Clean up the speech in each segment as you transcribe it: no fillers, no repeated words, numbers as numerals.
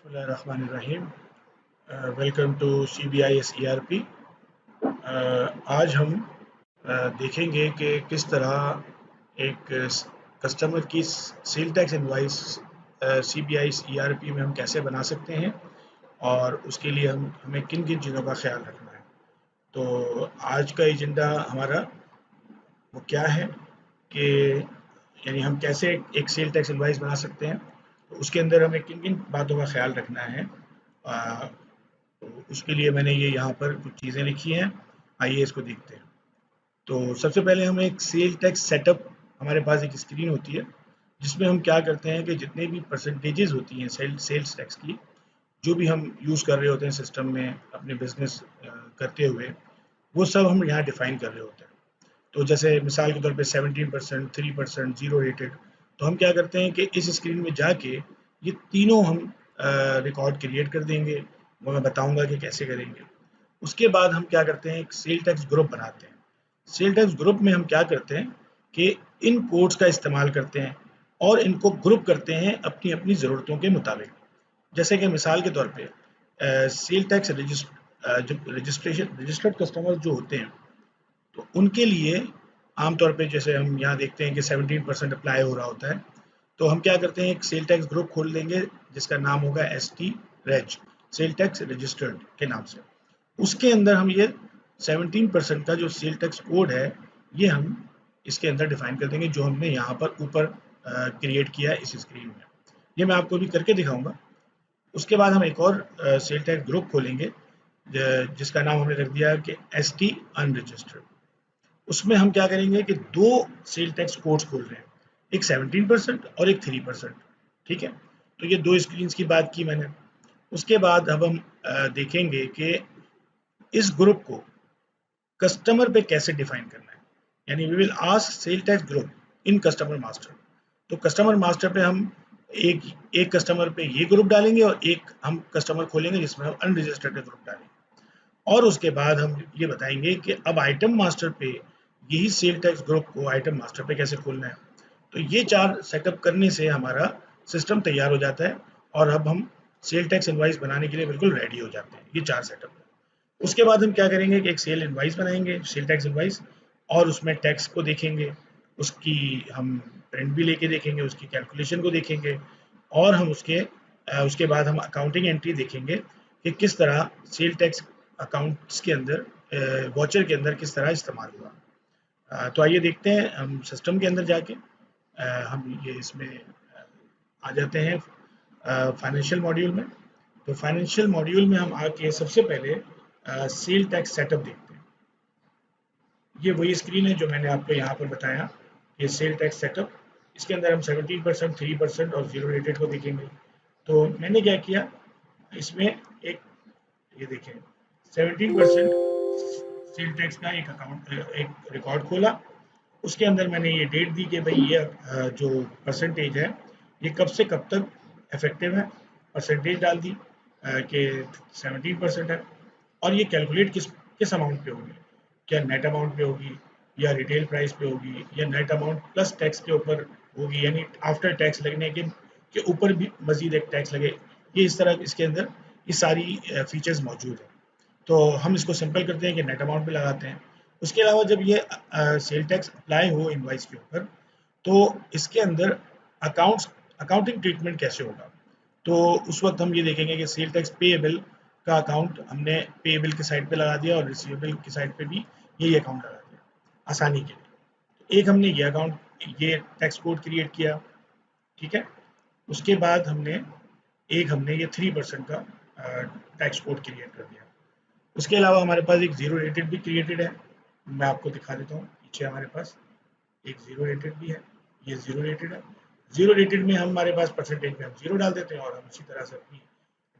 बिस्मिल्लाहिर्रहमानिर्रहीम। Welcome to CBIS ERP। आज हम देखेंगे कि किस तरह एक कस्टमर की sale tax invoice CBIS ERP में हम कैसे बना सकते हैं और उसके लिए हमें किन किन चीज़ों का ख्याल रखना है। तो आज का एजेंडा हमारा वो क्या है कि यानी हम कैसे एक सेल टैक्स इनवाइस बना सकते हैं, तो उसके अंदर हमें किन किन बातों का ख्याल रखना है। तो उसके लिए मैंने ये यहाँ पर कुछ चीज़ें लिखी हैं, आइए इसको देखते हैं। तो सबसे पहले हम एक सेल टैक्स सेटअप, हमारे पास एक स्क्रीन होती है जिसमें हम क्या करते हैं कि जितने भी परसेंटेजेस होती हैं सेल्स टैक्स की, जो भी हम यूज़ कर रहे होते हैं सिस्टम में अपने बिजनेस करते हुए, वो सब हम यहाँ डिफाइन कर रहे होते हैं। तो जैसे मिसाल के तौर पे 17%, 3%, जीरो रेटेड। तो हम क्या करते हैं कि इस स्क्रीन में जाके ये तीनों हम रिकॉर्ड क्रिएट कर देंगे, वो मैं बताऊंगा कि कैसे करेंगे। उसके बाद हम क्या करते हैं, एक सेल टैक्स ग्रुप बनाते हैं। सेल टैक्स ग्रुप में हम क्या करते हैं कि इन कोड्स का इस्तेमाल करते हैं और इनको ग्रुप करते हैं अपनी अपनी ज़रूरतों के मुताबिक। जैसे कि मिसाल के तौर पे सेल टैक्स रजिस्टर्ड कस्टमर जो होते हैं, तो उनके लिए आमतौर पे जैसे हम यहाँ देखते हैं कि 17% अप्लाई हो रहा होता है, तो हम क्या करते हैं, एक सेल टैक्स ग्रुप खोल देंगे जिसका नाम होगा ST रेज, सेल टैक्स रजिस्टर्ड के नाम से। उसके अंदर हम ये 17% का जो सेल टैक्स कोड है, ये हम इसके अंदर डिफाइन कर देंगे, जो हमने यहाँ पर ऊपर क्रिएट किया है इस स्क्रीन में। ये मैं आपको भी करके दिखाऊंगा। उसके बाद हम एक और सेल टैक्स ग्रुप खोलेंगे जिसका नाम हमने रख दिया कि ST अनरजिस्टर्ड। उसमें हम क्या करेंगे कि दो सेल टैक्स कोड्स खोल रहे हैं, एक 17% और एक 3%। ठीक है, तो ये दो स्क्रीन की बात की मैंने। उसके बाद अब हम देखेंगे कि इस ग्रुप को कस्टमर पे कैसे डिफाइन करना है। यानी we will ask sale tax group in customer master. तो कस्टमर मास्टर पे हम एक कस्टमर पे ये ग्रुप डालेंगे और एक हम कस्टमर खोलेंगे जिसमें हम अनरजिस्टर्ड ग्रुप डालेंगे। और उसके बाद हम ये बताएंगे कि अब आइटम मास्टर पे यही सेल टैक्स ग्रुप को आइटम मास्टर पे कैसे खोलना है। तो ये चार सेटअप करने से हमारा सिस्टम तैयार हो जाता है और अब हम सेल टैक्स इनवाइस बनाने के लिए बिल्कुल रेडी हो जाते हैं, ये चार सेटअप। उसके बाद हम क्या करेंगे कि एक सेल इनवाइस बनाएंगे, सेल टैक्स इनवाइस, और उसमें टैक्स को देखेंगे, उसकी हम प्रिंट भी लेके देखेंगे, उसकी कैलकुलेशन को देखेंगे, और हम उसके बाद हम अकाउंटिंग एंट्री देखेंगे कि किस तरह सेल टैक्स अकाउंट्स के अंदर वॉचर के अंदर किस तरह इस्तेमाल हुआ। तो आइए देखते हैं हम सिस्टम के अंदर जाके। हम ये इसमें आ जाते हैं फाइनेंशियल मॉड्यूल में। तो फाइनेंशियल मॉड्यूल में हम आके सबसे पहले सेल टैक्स सेटअप देखते हैं। ये वही स्क्रीन है जो मैंने आपको यहाँ पर बताया, ये सेल टैक्स सेटअप। इसके अंदर हम 17%, 3% और जीरो रेटेड को देखेंगे। तो मैंने क्या किया, इसमें एक ये देखें 17% सेल टैक्स का एक अकाउंट, एक रिकॉर्ड खोला। उसके अंदर मैंने ये डेट दी कि भाई ये जो परसेंटेज है ये कब से कब तक इफेक्टिव है, परसेंटेज डाल दी कि 17% है। और ये कैलकुलेट किस अमाउंट पे होगी, क्या नेट अमाउंट पे होगी या रिटेल प्राइस पे होगी या नेट अमाउंट प्लस टैक्स के ऊपर होगी, यानी आफ्टर टैक्स लगने के ऊपर भी मजीद एक टैक्स लगे। ये इस तरह इसके अंदर ये सारी फीचर्स मौजूद है। तो हम इसको सिंपल करते हैं कि नेट अमाउंट पे लगाते हैं। उसके अलावा जब ये सेल टैक्स अप्लाई हो इनवाइस के ऊपर, तो इसके अंदर अकाउंटिंग ट्रीटमेंट कैसे होगा। तो उस वक्त हम ये देखेंगे कि सेल टैक्स पेएबल का अकाउंट हमने पेएबल की साइड पे लगा दिया और रिसीवेबल की साइड पे भी यही अकाउंट लगा दिया आसानी के लिए। एक हमने ये अकाउंट, ये टैक्स कोड क्रिएट किया, ठीक है। उसके बाद हमने ये 3% का टैक्स कोड क्रिएट कर दिया। उसके अलावा हमारे पास एक जीरो रेटेड भी क्रिएटेड है, मैं आपको दिखा देता हूँ। पीछे हमारे पास एक जीरो रेटेड भी है, ये जीरो रेटेड है। जीरो रेटेड में हमारे पास परसेंटेज में हम जीरो डाल देते हैं और हम उसी तरह से अपनी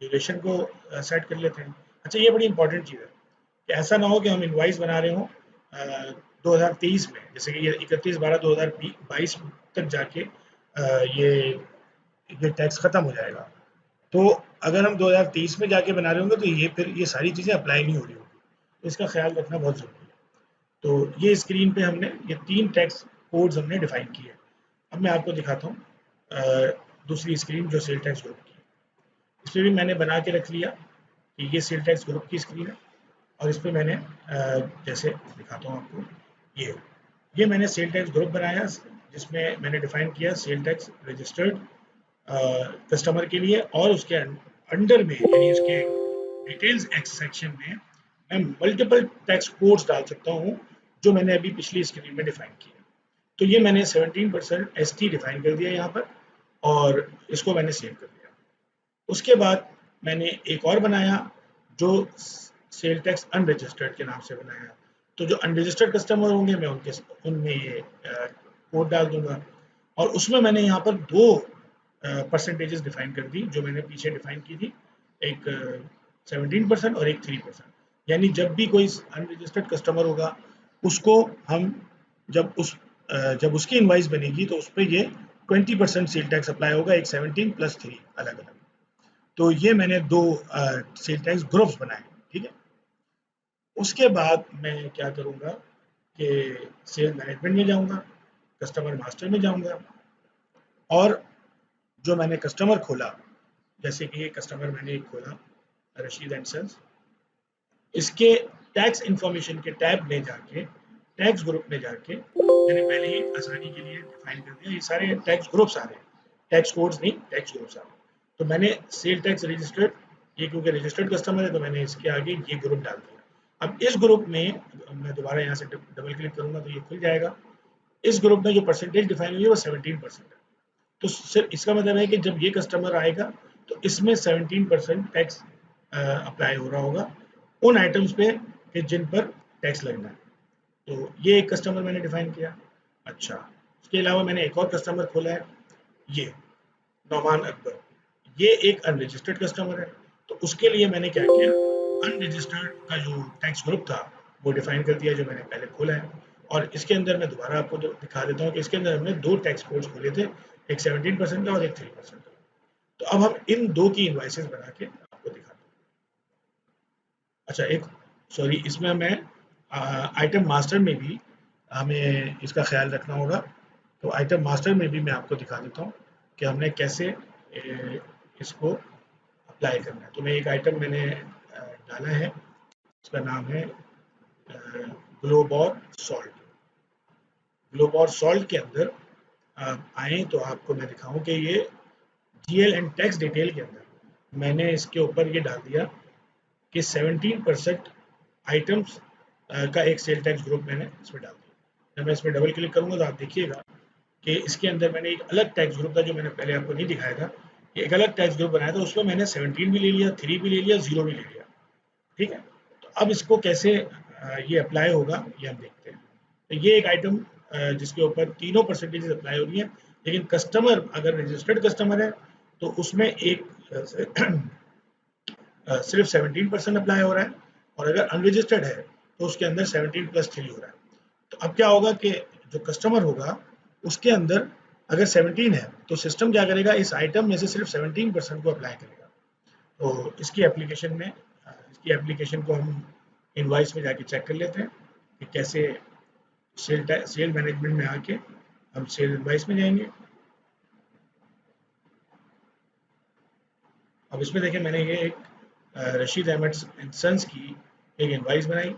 ड्यूरेशन को सेट कर लेते हैं। अच्छा, ये बड़ी इंपॉर्टेंट चीज़ है कि ऐसा ना हो कि हम इनवाइस बना रहे हों 2023 में, जैसे कि ये 31/12/2022 तक जाके ये टैक्स ख़त्म हो जाएगा। तो अगर हम 2023 में जाके बना रहे होंगे तो ये सारी चीज़ें अप्लाई नहीं हो रही होगी, तो इसका ख्याल रखना बहुत ज़रूरी है। तो ये स्क्रीन पे हमने ये 3 टैक्स कोड्स हमने डिफाइन किए। अब मैं आपको दिखाता हूँ दूसरी स्क्रीन जो सेल टैक्स ग्रुप की। इस पर भी मैंने बना के रख लिया कि ये सेल टैक्स ग्रुप की स्क्रीन है, और इस पर मैंने जैसे दिखाता हूँ आपको, ये मैंने सेल टैक्स ग्रुप बनाया जिसमें मैंने डिफाइन किया सेल टैक्स रजिस्टर्ड कस्टमर के लिए, और उसके अंडर में यानी उसके डिटेल्स एक्स सेक्शन में मैं मल्टीपल टैक्स कोड्स डाल सकता हूँ जो मैंने अभी पिछली स्क्रीन में डिफाइन किया। तो ये मैंने 17% ST डिफाइन कर दिया यहाँ पर, और इसको मैंने सेव कर दिया। उसके बाद मैंने एक और बनाया जो सेल टैक्स अनरजिस्टर्ड के नाम से बनाया। तो जो अनरजिस्टर्ड कस्टमर होंगे मैं उनमें ये कोड डाल दूंगा, और उसमें मैंने यहाँ पर 2 परसेंटेजेस डिफाइन कर दी जो मैंने पीछे डिफाइन की थी, एक 17% और एक 3%। यानी जब भी कोई अनरजिस्टर्ड कस्टमर होगा उसको हम जब उसकी इनवाइस बनेगी तो उस पर ये 20% सेल टैक्स अप्लाई होगा, एक 17 प्लस 3 अलग अलग। तो ये मैंने 2 सेल टैक्स ग्रुप्स बनाए, ठीक है। उसके बाद मैं क्या करूँगा कि सेल मैनेजमेंट में जाऊँगा, कस्टमर मास्टर में जाऊँगा, और जो मैंने कस्टमर खोला, जैसे कि ये कस्टमर मैंने खोला रशीद एंड सन्स, इसके टैक्स इंफॉर्मेशन के टैब में जाके टैक्स ग्रुप में जाके मैंने पहले ही आसानी के लिए डिफाइन कर दिया, ये सारे टैक्स ग्रुप्स आ रहे हैं, टैक्स कोड्स नहीं, टैक्स ग्रुप्स आ रहे हैं। तो मैंने सेल टैक्स रजिस्टर्ड, ये क्योंकि रजिस्टर्ड कस्टमर है तो मैंने इसके आगे ये ग्रुप डाल दिया। अब इस ग्रुप में मैं दोबारा यहाँ से डबल क्लिक करूँगा तो ये खुल जाएगा। इस ग्रुप में जो परसेंटेज डिफाइन हुई है वो 17% है। तो सिर्फ इसका मतलब है कि जब ये कस्टमर आएगा तो इसमें 17% टैक्स अप्लाई हो रहा होगा उन आइटम्स पे कि जिन पर टैक्स लगना है। तो ये एक कस्टमर मैंने डिफाइन किया। अच्छा, इसके अलावा मैंने एक और कस्टमर खोला है, ये नौमान अकबर, ये एक अनरजिस्टर्ड कस्टमर है। तो उसके लिए मैंने क्या किया, अनरजिस्टर्ड का जो टैक्स ग्रुप था वो डिफाइन कर दिया जो मैंने पहले खोला है, और इसके अंदर मैं दोबारा आपको दिखा देता हूँ कि इसके अंदर हमने 2 टैक्स कोड्स खोले थे, एक 17% का और एक 3% का। तो अब हम इन 2 की इनवाइसेस बना के आपको दिखाते हैं। अच्छा, एक सॉरी, इसमें मैं आइटम मास्टर में भी हमें इसका ख्याल रखना होगा। तो आइटम मास्टर में भी मैं आपको दिखा देता हूँ कि हमने कैसे इसको अप्लाई करना है। तो मैं एक आइटम मैंने डाला है, इसका नाम है ग्लोबॉर सॉल्ट। ग्लोबॉर सॉल्ट के अंदर आए तो आपको मैं दिखाऊं कि ये GL एंड टैक्स डिटेल के अंदर मैंने इसके ऊपर ये डाल दिया कि 17% आइटम्स का एक सेल टैक्स ग्रुप मैंने इसमें डाल दिया। जब मैं इसमें डबल क्लिक करूंगा तो आप देखिएगा कि इसके अंदर मैंने एक अलग टैक्स ग्रुप था जो मैंने पहले आपको नहीं दिखाया था, एक अलग टैक्स ग्रुप बनाया था, उसमें मैंने 17 भी ले लिया, 3 भी ले लिया, 0 भी ले लिया, ठीक है। तो अब इसको कैसे ये अप्लाई होगा ये हम देखते हैं। तो ये एक आइटम जिसके ऊपर तीनों परसेंटेज अप्लाई हो रही हैं, लेकिन कस्टमर अगर रजिस्टर्ड कस्टमर है तो उसमें एक सिर्फ 17% अप्लाई हो रहा है, और अगर अनरजिस्टर्ड है तो उसके अंदर 17 प्लस 3 हो रहा है। तो अब क्या होगा कि जो कस्टमर होगा उसके अंदर अगर 17 है तो सिस्टम क्या करेगा, इस आइटम में से सिर्फ 17% को अप्लाई करेगा। तो इसकी एप्लीकेशन को हम इनवाइस में जाके चेक कर लेते हैं कि कैसे सेल मैनेजमेंट में आके हम सेल इनवाइस में जाएंगे। अब इसमें देखें, मैंने ये एक रशीद अहमद एंड सन्स की एक इनवाइस बनाई।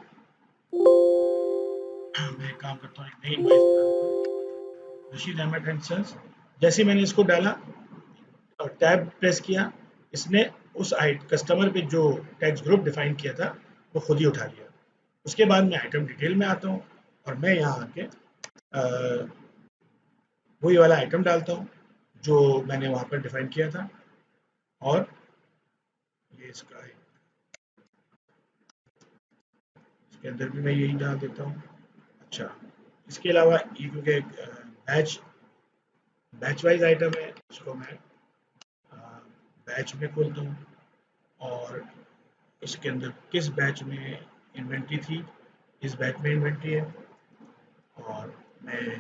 मैं एक काम करता हूँ, एक नई इनवाइस बनाता हूँ, रशीद अहमद एंड सन्स। जैसे मैंने इसको डाला और टैब प्रेस किया, इसने उस कस्टमर पे जो टैक्स ग्रुप डिफाइन किया था वो खुद ही उठा लिया। उसके बाद मैं आइटम डिटेल में आता हूँ और मैं यहाँ आके वही वाला आइटम डालता हूँ जो मैंने वहाँ पर डिफाइन किया था, और ये इसके अंदर भी मैं यही डाल देता हूँ। अच्छा, इसके अलावा ये क्योंकि बैच वाइज आइटम है, इसको मैं बैच में खोलता हूँ और इसके अंदर किस बैच में इन्वेंट्री थी, इस बैच में इन्वेंट्री है, और मैं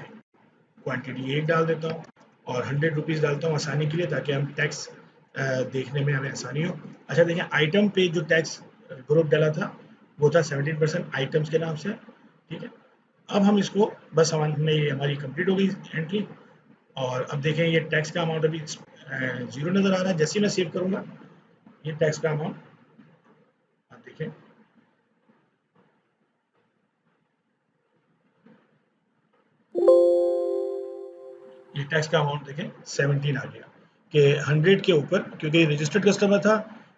क्वांटिटी 1 डाल देता हूँ और 100 रुपीज़ डालता हूँ आसानी के लिए, ताकि हम टैक्स देखने में हमें आसानी हो। अच्छा देखिए, आइटम पे जो टैक्स ग्रुप डाला था वो था 17% आइटम्स के नाम से, ठीक है। अब हम इसको बस हमने ये हमारी कंप्लीट हो गई एंट्री, और अब देखें ये टैक्स का अमाउंट अभी 0 नज़र आ रहा है। जैसे ही मैं सेव करूँगा ये टैक्स का अमाउंट आप देखें, ये टैक्स का अमाउंट देखें 17 आ गया कि 100 के ऊपर, क्योंकि रजिस्टर्ड कस्टमर था,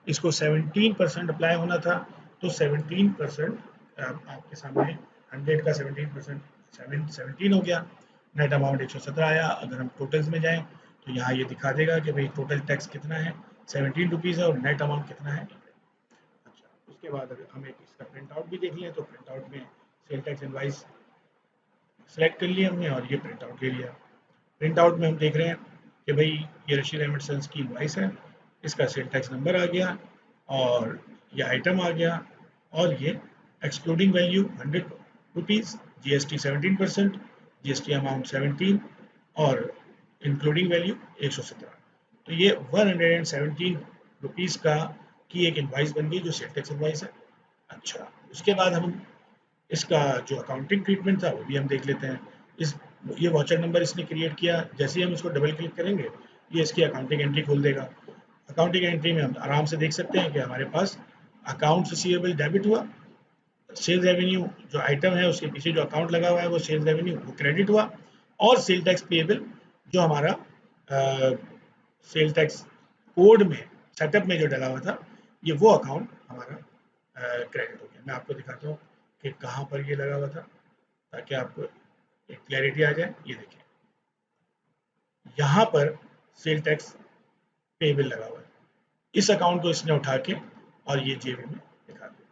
इसको 17% अप्लाई होना था, तो 17% आपके सामने 100 का 17% 17 हो गया। नेट अमाउंट 117 आया। अगर हम टोटल्स में जाएं तो यहाँ ये दिखा देगा कि भाई टोटल टैक्स कितना है, 17 रुपीज़ है और नेट अमाउंट कितना है। अच्छा, उसके बाद अगर हम एक इसका प्रिंट आउट भी देख लें तो प्रिंट आउट में सेल टैक्स इनवाइस सेलेक्ट कर लिया हमने और ये प्रिंट आउट ले लिया। प्रिंट आउट में हम देख रहे हैं कि भाई ये रशीद अहमद सन्स की इनवाइस है, इसका सेल टैक्स नंबर आ गया और ये आइटम आ गया और ये excluding value 100 rupees, GST 17%, GST amount 17 और इंक्लूडिंग वैल्यू 117। तो ये 117 रुपीज़ का की एक इनवाइस बन गई जो सेल टैक्स इनवाइस है। अच्छा, उसके बाद हम इसका जो अकाउंटिंग ट्रीटमेंट था वो भी हम देख लेते हैं। ये वाचर नंबर इसने क्रिएट किया, जैसे ही हम इसको डबल क्लिक करेंगे ये इसकी अकाउंटिंग एंट्री खोल देगा। अकाउंटिंग एंट्री में हम आराम से देख सकते हैं कि हमारे पास अकाउंट रिसीवेबल डेबिट हुआ, सेल्स रेवेन्यू जो आइटम है उसके पीछे जो अकाउंट लगा हुआ है वो सेल्स रेवेन्यू वो क्रेडिट हुआ, और सेल टैक्स पेएबल जो हमारा सेल टैक्स कोड में सेटअप में जो डला हुआ था ये वो अकाउंट हमारा क्रेडिट हो गया। मैं आपको दिखाता हूँ कि कहाँ पर ये लगा हुआ था ताकि आपको एक क्लैरिटी आ जाए। ये देखिए यहाँ पर सेल टैक्स पेएबल लगा हुआ है, इस अकाउंट को इसने उठा के और ये जेबी में दिखा दिया।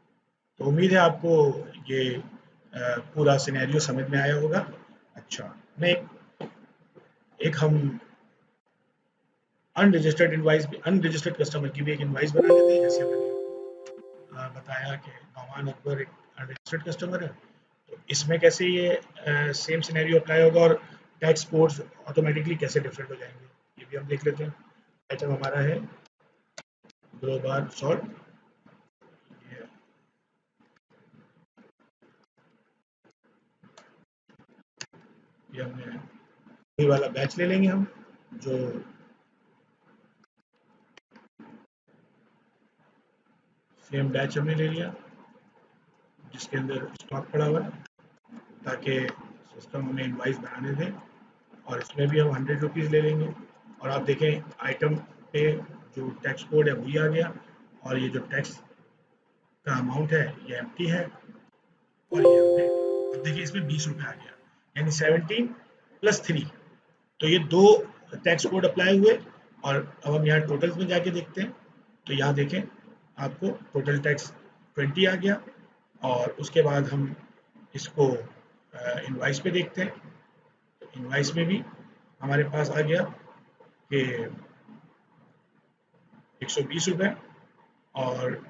तो उम्मीद है आपको ये पूरा सिनेरियो समझ में आया होगा। अच्छा, मैं एक हम अनरजिस्टर्ड इनवाइस भी, अनरजिस्टर्ड कस्टमर की भी एक इनवाइस बना लेते हैं। जैसे मैंने बताया कि नौमान अकबर एक अनरजिस्टर्ड कस्टमर है, तो इसमें कैसे ये सेम सिनेरियो अप्लाई होगा और टैक्स कोड्स ऑटोमेटिकली कैसे डिफरेंट हो जाएंगे ये भी हम देख लेते हैं। आइटम हमारा है ग्रोबार सॉल्ट, ये हमने वही वाला बैच ले लेंगे हम जो सेम बैच हमने ले लिया जिसके अंदर स्टॉक पड़ा हुआ है, ताकि सिस्टम हमें इनवाइस बनाने दें। और इसमें भी हम 100 रुपीज़ ले लेंगे और आप देखें आइटम पे जो टैक्स कोड है वही आ गया और ये जो टैक्स का अमाउंट है ये एम्प्टी है और ये हमने, अब देखिए इसमें 20 रुपये आ गया, यानी 17 + 3, तो ये 2 टैक्स कोड अप्लाई हुए। और अब हम यहाँ टोटल्स में जाके देखते हैं तो यहाँ देखें आपको टोटल टैक्स 20 आ गया। और उसके बाद हम इसको इनवाइस पे देखते हैं, तो इनवाइस में भी हमारे पास आ गया कि 120 रुपये। और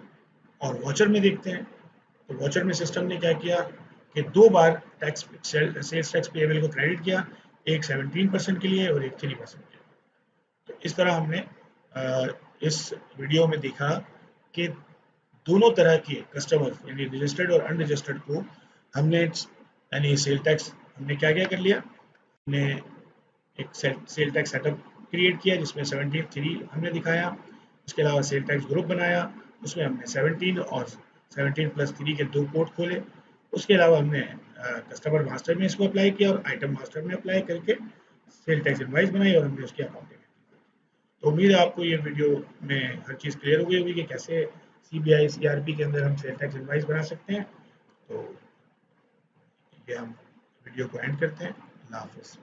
वॉचर में देखते हैं तो वॉचर में सिस्टम ने क्या किया कि 2 बार टैक्स सेल्स टैक्स पेएबल को क्रेडिट किया, एक 17% के लिए और एक 3% के लिए। तो इस तरह हमने इस वीडियो में देखा कि दोनों तरह के कस्टमर्स यानी रजिस्टर्ड और अनरजिस्टर्ड को हमने यानी सेल टैक्स हमने क्या क्या कर लिया, हमने एक सेल टैक्स सेटअप क्रिएट किया जिसमें 73 हमने दिखाया। उसके अलावा सेल टैक्स ग्रुप बनाया, उसमें हमने 17 और 17 + 3 के 2 कोड खोले। उसके अलावा हमने कस्टमर मास्टर में इसको अप्लाई किया और आइटम मास्टर में अप्लाई करके सेल टैक्स इनवाइस बनाई और हमने उसकी अकाउंटिंग। तो उम्मीद है आपको ये वीडियो में हर चीज़ क्लियर हो गई होगी कि कैसे CBI CRP के अंदर हम सेल टैक्स इनवाइस बना सकते हैं। तो ये हम वीडियो को एंड करते हैं। अल्लाह हाफ़िज़।